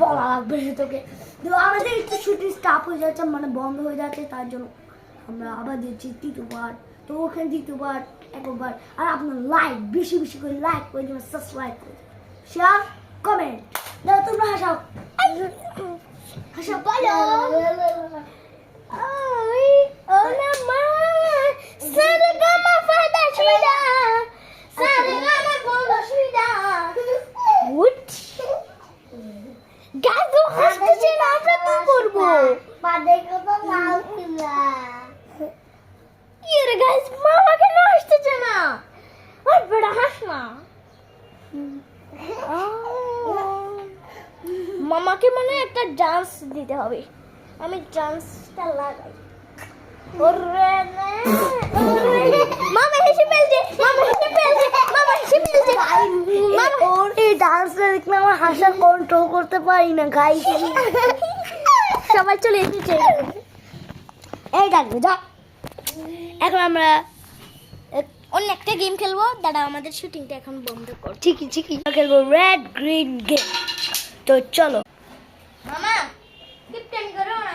বলা লাগবে না তোকে। তো আমাদের একটু শুটিং স্টাফ হয়ে যাচ্ছে, মানে বন্ধ হয়ে যাচ্ছে, তার জন্য আমরা আবার দিচ্ছি তৃতীয়বার। তো ওখানে দ্বিতীয়বার একবার। আর আপনার লাইক বেশি বেশি করে লাইক করে দেবেন, সাবস্ক্রাইব করে শেয়ার কমেন্ট দাও। তোমরা হাসাও হাসাও বলো। মামাকে মনে হয় একটা ডান্স দিতে হবে, আমি ডান্সটা লাগাই। মামা হেসে ফেলছে, মামা হেসে ফেলছে, মামা হেসে ফেলছে। ওর এই ডান্সটা দেখলে আমার হাসা কন্ট্রোল করতে পারি না গাইস। সবাই চলে এসেছে, এই ডাকবে যা। এখন আমরা অন্য একটা গেম খেলবো। দাদা আমাদের শুটিংটা এখন বন্ধ কর। ঠিকই ঠিকই খেলবো রেড গ্রিন গেম। তো চলো মামা, কিপটামি করো না,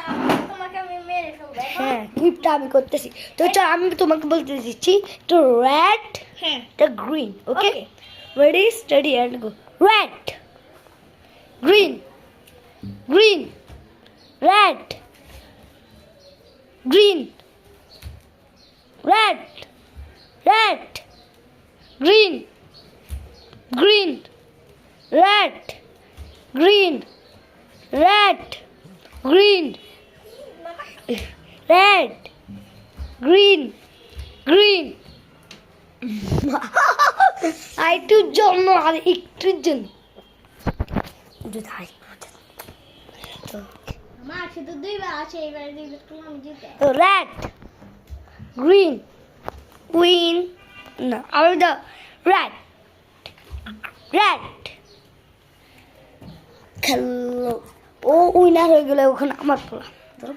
তোমাকে আমি মেরে ফেলবো। হ্যাঁ কিপটা আমি করতেছি। তো চল আমি তোমাকে বলতে দিচ্ছি, তো রেড তো green. Okay ready steady and go. Red green green red green red red green green red green red green red green green আইটুর জন্য আর একটুর জন্য আমার শুধু দুইবার আছে, এবারে দুইবার তুমি আমি জিতে। Red green green no I the red red খেলো ও উইনার হয়ে গেলে ওখানে আমার পোলা ধরো